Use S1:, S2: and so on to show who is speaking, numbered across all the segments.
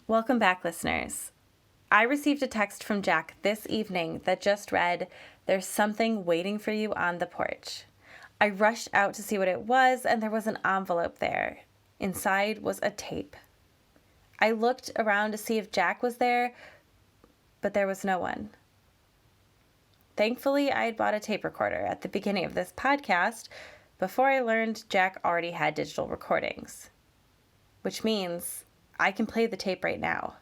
S1: Welcome back, listeners. I received a text from Jack this evening that just read, "There's something waiting for you on the porch." I rushed out to see what it was, and there was an envelope there. Inside was a tape. I looked around to see if Jack was there, but there was no one. Thankfully, I had bought a tape recorder at the beginning of this podcast before I learned Jack already had digital recordings, which means I can play the tape right now.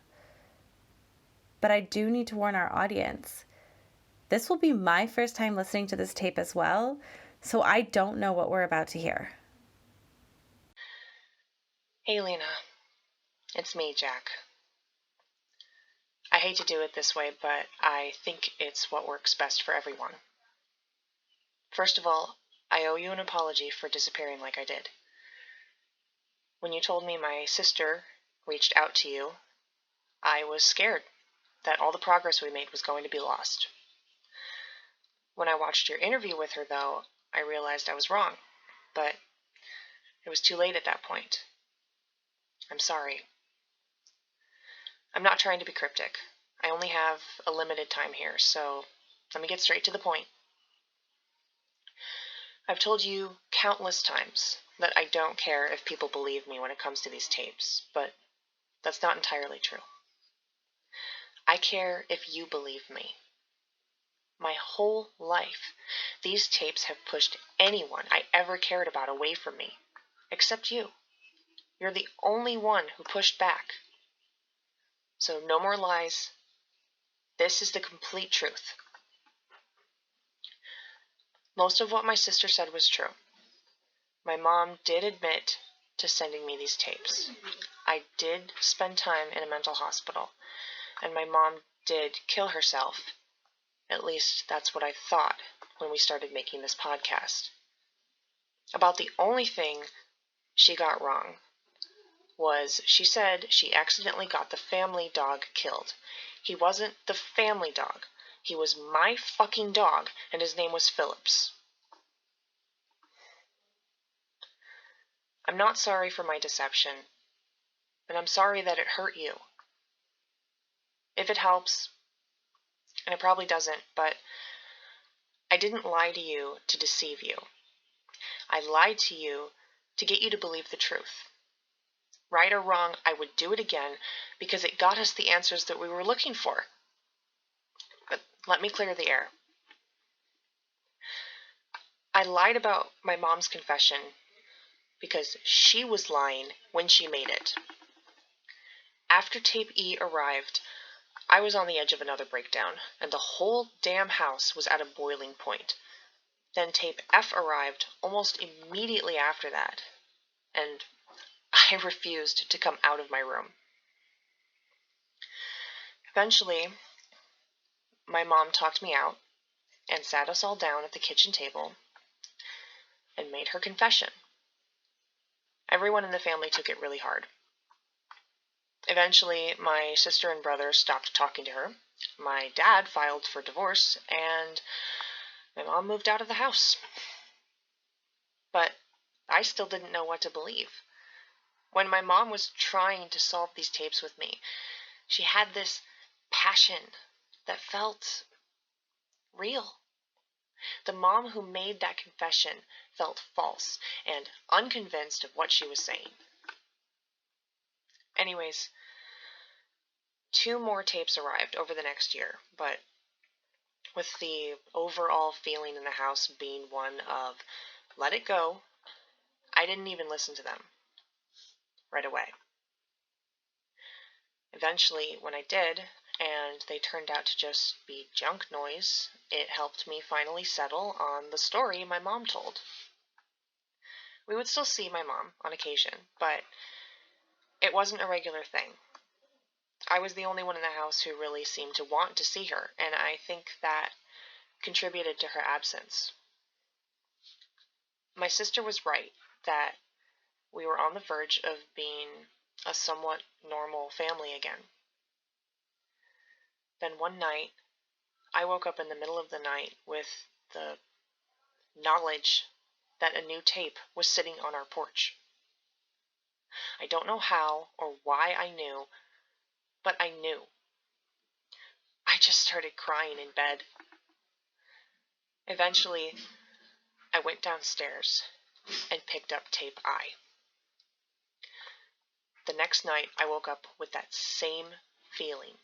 S1: But I do need to warn our audience. This will be my first time listening to this tape as well, so I don't know what we're about to hear.
S2: Hey Lena, it's me, Jack. I hate to do it this way, but I think it's what works best for everyone. First of all, I owe you an apology for disappearing like I did. When you told me my sister reached out to you, I was scared that all the progress we made was going to be lost. When I watched your interview with her, though, I realized I was wrong, but it was too late at that point. I'm sorry. I'm not trying to be cryptic. I only have a limited time here, so let me get straight to the point. I've told you countless times that I don't care if people believe me when it comes to these tapes, but that's not entirely true. I care if you believe me. My whole life, these tapes have pushed anyone I ever cared about away from me, except you. You're the only one who pushed back. So no more lies. This is the complete truth. Most of what my sister said was true. My mom did admit to sending me these tapes. I did spend time in a mental hospital, and my mom did kill herself. At least that's what I thought when we started making this podcast. About the only thing she got wrong was she said she accidentally got the family dog killed. He wasn't the family dog. He was my fucking dog, and his name was Phillips. I'm not sorry for my deception, but I'm sorry that it hurt you. If it helps, and it probably doesn't, but I didn't lie to you to deceive you. I lied to you to get you to believe the truth. Right or wrong, I would do it again because it got us the answers that we were looking for. But let me clear the air. I lied about my mom's confession because she was lying when she made it. After tape E arrived, I was on the edge of another breakdown, and the whole damn house was at a boiling point. Then tape F arrived almost immediately after that, and I refused to come out of my room. Eventually, my mom talked me out and sat us all down at the kitchen table and made her confession. Everyone in the family took it really hard. Eventually, my sister and brother stopped talking to her. My dad filed for divorce, and my mom moved out of the house. But I still didn't know what to believe. When my mom was trying to solve these tapes with me, she had this passion that felt real. The mom who made that confession felt false and unconvinced of what she was saying. Anyways, 2 more tapes arrived over the next year, but with the overall feeling in the house being one of let it go, I didn't even listen to them right away. Eventually, when I did, and they turned out to just be junk noise, it helped me finally settle on the story my mom told. We would still see my mom on occasion, but it wasn't a regular thing. I was the only one in the house who really seemed to want to see her, and I think that contributed to her absence. My sister was right that we were on the verge of being a somewhat normal family again. Then one night, I woke up in the middle of the night with the knowledge that a new tape was sitting on our porch. I don't know how or why I knew, but I knew. I just started crying in bed. Eventually, I went downstairs and picked up tape I. The next night, I woke up with that same feeling.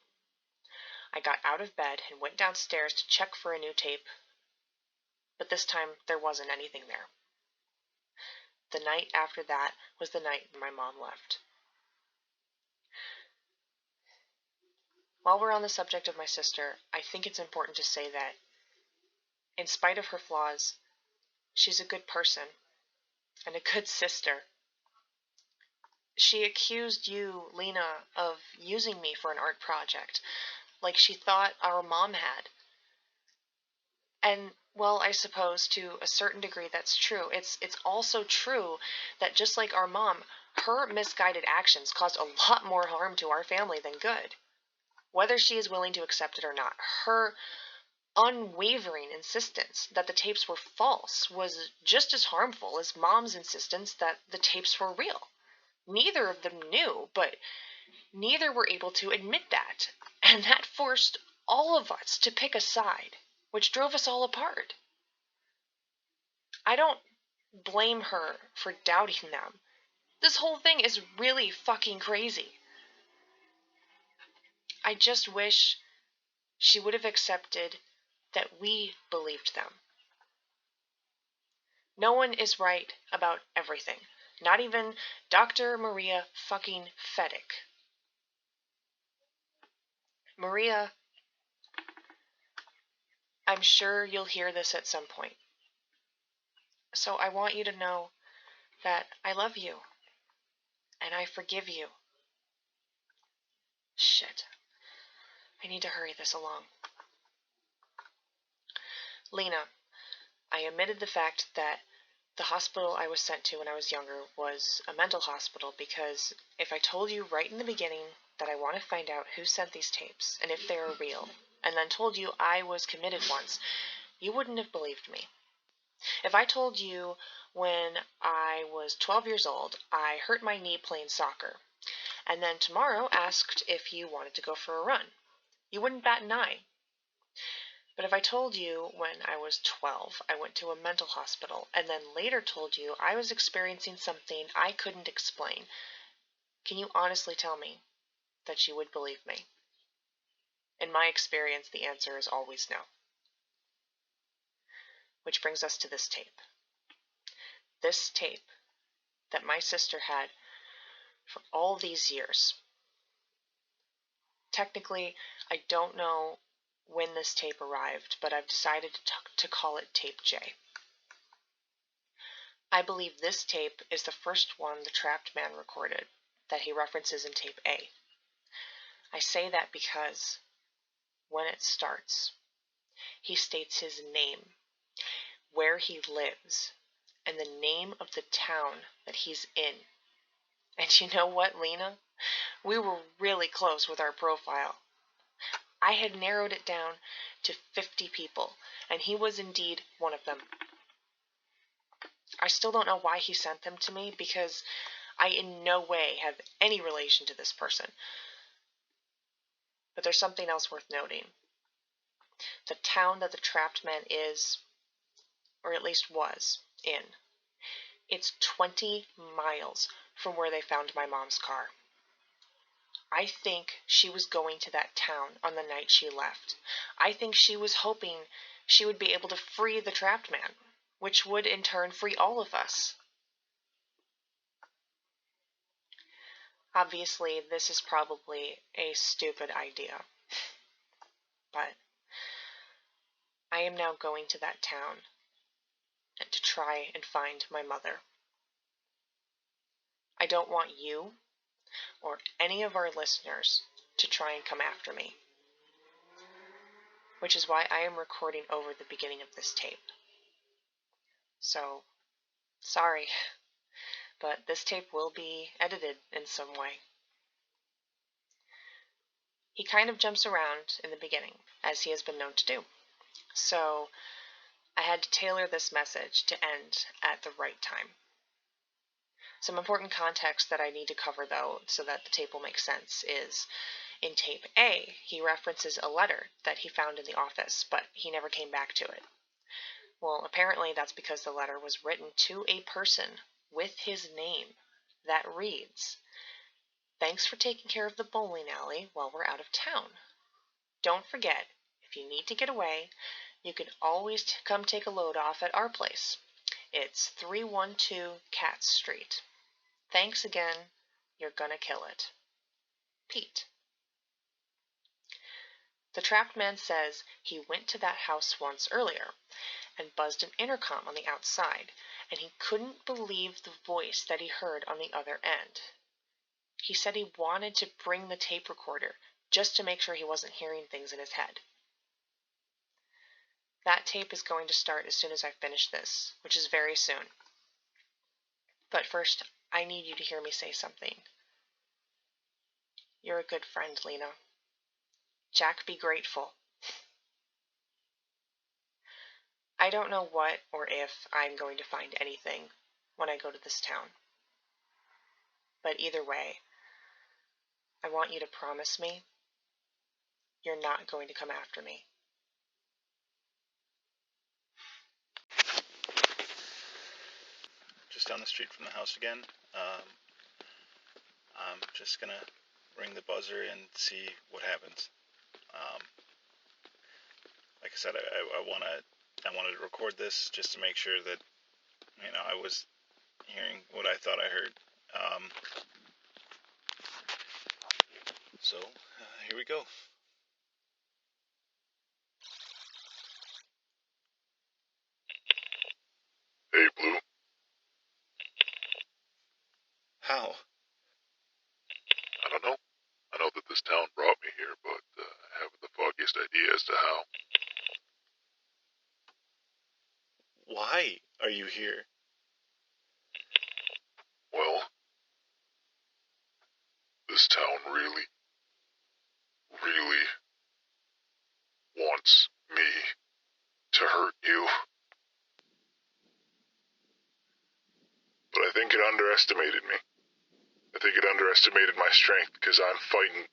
S2: I got out of bed and went downstairs to check for a new tape, but this time there wasn't anything there. The night after that was the night my mom left. While we're on the subject of my sister, I think it's important to say that, in spite of her flaws, she's a good person and a good sister. She accused you, Lena, of using me for an art project, like she thought our mom had. And, well, I suppose to a certain degree that's true. It's also true that just like our mom, her misguided actions caused a lot more harm to our family than good. Whether she is willing to accept it or not, her unwavering insistence that the tapes were false was just as harmful as Mom's insistence that the tapes were real. Neither of them knew, but neither were able to admit that, and that forced all of us to pick a side, which drove us all apart. I don't blame her for doubting them. This whole thing is really fucking crazy. I just wish she would have accepted that we believed them. No one is right about everything. Not even Dr. Maria fucking Fedek. Maria, I'm sure you'll hear this at some point. So I want you to know that I love you. And I forgive you. Shit. I need to hurry this along. Lena, I admitted the fact that the hospital I was sent to when I was younger was a mental hospital because if I told you right in the beginning that I want to find out who sent these tapes and if they are real, and then told you I was committed once, you wouldn't have believed me. If I told you when I was 12 years old I hurt my knee playing soccer, and then tomorrow asked if you wanted to go for a run, you wouldn't bat an eye. But if I told you when I was 12 I went to a mental hospital, and then later told you I was experiencing something I couldn't explain, can you honestly tell me that you would believe me? In my experience, the answer is always no. Which brings us to this tape. This tape that my sister had for all these years. Technically, I don't know when this tape arrived, but I've decided to call it Tape J. I believe this tape is the first one the trapped man recorded that he references in Tape A. I say that because when it starts, he states his name, where he lives, and the name of the town that he's in. And you know what, Lena? We were really close with our profile. I had narrowed it down to 50 people, and he was indeed one of them. I still don't know why he sent them to me, because I in no way have any relation to this person. But there's something else worth noting. The town that the trapped man is, or at least was, in, it's 20 miles from where they found my mom's car. I think she was going to that town on the night she left. I think she was hoping she would be able to free the trapped man, which would in turn free all of us. Obviously, this is probably a stupid idea, but I am now going to that town to try and find my mother. I don't want you or any of our listeners to try and come after me, which is why I am recording over the beginning of this tape. So, sorry, but this tape will be edited in some way. He kind of jumps around in the beginning, as he has been known to do. So, I had to tailor this message to end at the right time. Some important context that I need to cover, though, so that the tape will make sense, is In tape A, he references a letter that he found in the office, but he never came back to it. Well, apparently that's because the letter was written to a person with his name that reads, "Thanks for taking care of the bowling alley while we're out of town. Don't forget, if you need to get away, you can always come take a load off at our place. It's 312 Katz Street. Thanks again. You're gonna kill it. Pete." The trapped man says he went to that house once earlier and buzzed an intercom on the outside, and he couldn't believe the voice that he heard on the other end. He said he wanted to bring the tape recorder just to make sure he wasn't hearing things in his head. That tape is going to start as soon as I finish this, which is very soon. But first, I need you to hear me say something. You're a good friend, Lena. Jack, be grateful. I don't know what or if I'm going to find anything when I go to this town. But either way, I want you to promise me you're not going to come after me.
S3: Just down the street from the house again. I'm just gonna ring the buzzer and see what happens. Like I said, I wanted to record this just to make sure that I was hearing what I thought I heard. So here we go.
S4: Hey, Blue.
S3: How?
S4: I don't know. I know that this town brought me here, but I haven't the foggiest idea as to how.
S3: Why are you here?
S4: Well, this town really, really wants me to hurt you. But I think it underestimated me. I think it underestimated my strength because I'm fighting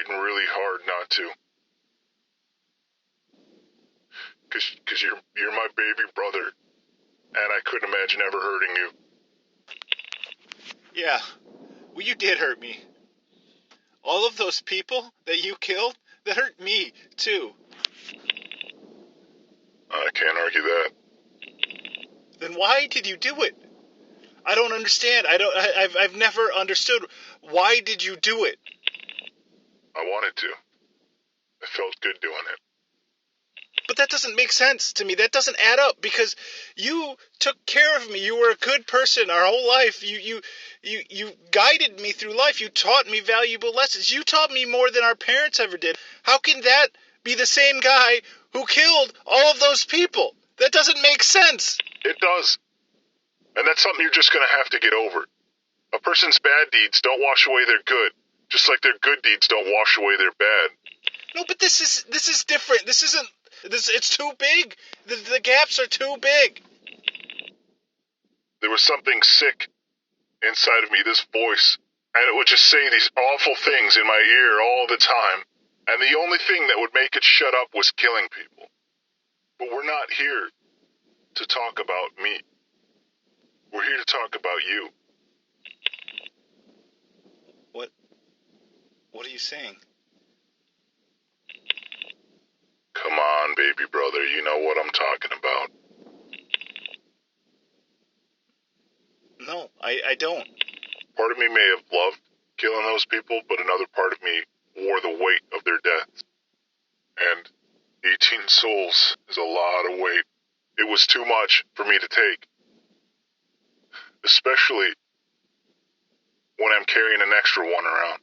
S4: really hard not to. Because you're my baby brother, and I couldn't imagine ever hurting you.
S3: Yeah, well, you did hurt me. All of those people that you killed, that hurt me, too.
S4: I can't argue that.
S3: Then why did you do it? I don't understand. I've never understood. Why did you do it?
S4: I wanted to. I felt good doing it.
S3: But that doesn't make sense to me. That doesn't add up because you took care of me. You were a good person our whole life. You guided me through life. You taught me valuable lessons. You taught me more than our parents ever did. How can that be the same guy who killed all of those people? That doesn't make sense.
S4: It does. And that's something you're just going to have to get over. A person's bad deeds don't wash away their good, just like their good deeds don't wash away their bad.
S3: No, but this is different. This isn't. It's too big. The gaps are too big.
S4: There was something sick inside of me, this voice, and it would just say these awful things in my ear all the time. And the only thing that would make it shut up was killing people. But we're not here to talk about me. We're here to talk about you.
S3: What are you saying?
S4: Come on, baby brother, you know what I'm talking about.
S3: No, I don't.
S4: Part of me may have loved killing those people, but another part of me wore the weight of their deaths. And 18 souls is a lot of weight. It was too much for me to take. Especially when I'm carrying an extra one around.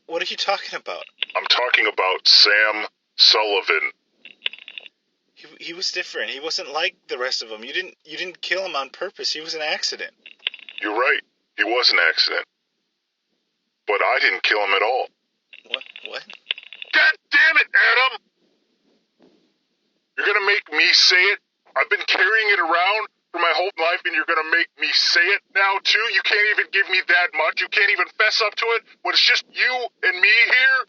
S3: What are you talking about?
S4: I'm talking about Sam Sullivan.
S3: He was different. He wasn't like the rest of them. You didn't kill him on purpose. He was an accident.
S4: You're right. He was an accident. But I didn't kill him at all.
S3: What?
S4: God damn it, Adam! You're gonna make me say it? I've been carrying it around for my whole life and you're gonna make me say it now too? You can't even give me that much. You can't even fess up to it when it's just you and me here?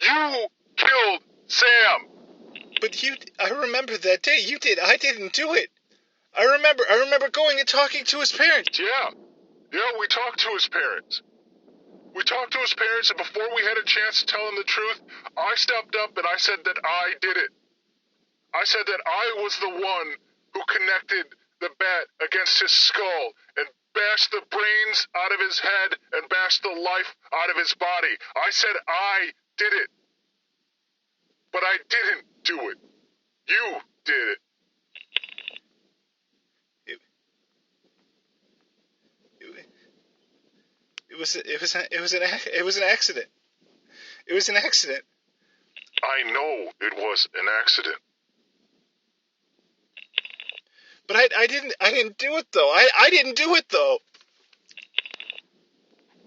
S4: You killed Sam.
S3: But I remember that day. You did. I didn't do it. I remember going and talking to his parents.
S4: Yeah, we talked to his parents. We talked to his parents, and before we had a chance to tell him the truth, I stepped up and I said that I did it. I said that I was the one who connected the bat against his skull and bashed the brains out of his head and bashed the life out of his body. I said I did it. But I didn't do it. You did it.
S3: It was an accident. It was an accident.
S4: I know it was an accident.
S3: But I didn't do it though. I didn't do it though.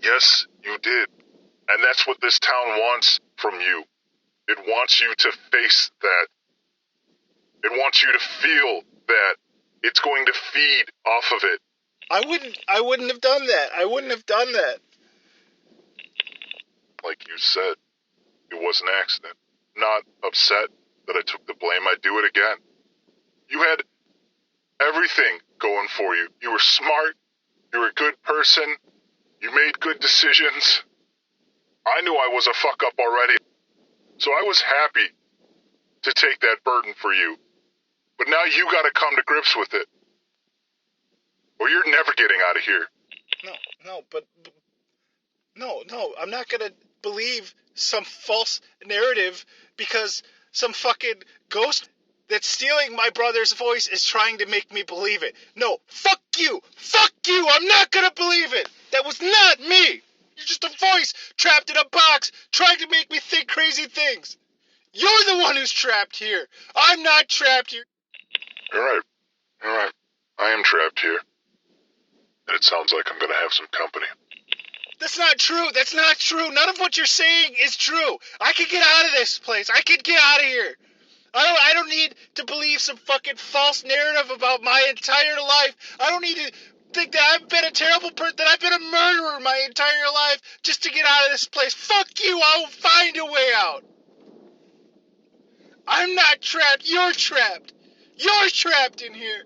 S4: Yes, you did. And that's what this town wants from you. It wants you to face that. It wants you to feel that. It's going to feed off of it.
S3: I wouldn't have done that. I wouldn't have done that.
S4: Like you said, it was an accident. Not upset that I took the blame. I'd do it again. You had everything going for you. You were smart. You were a good person. You made good decisions. I knew I was a fuck up already. So I was happy to take that burden for you. But now you gotta come to grips with it. Or you're never getting out of here.
S3: No, I'm not gonna believe some false narrative because some fucking ghost that's stealing my brother's voice is trying to make me believe it. No, fuck you, I'm not gonna believe it. That was not me. You're just a voice trapped in a box trying to make me think crazy things. You're the one who's trapped here. I'm not trapped here.
S4: You're right. I am trapped here. And it sounds like I'm gonna have some company.
S3: That's not true. None of what you're saying is true. I could get out of this place. I could get out of here. I don't need to believe some fucking false narrative about my entire life. I don't need to think that I've been a terrible person, that I've been a murderer my entire life just to get out of this place. Fuck you. I will find a way out. I'm not trapped. You're trapped. You're trapped in here.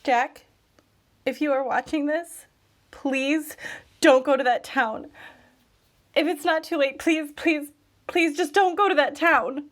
S1: Jack, if you are watching this, please don't go to that town. If it's not too late, please just don't go to that town.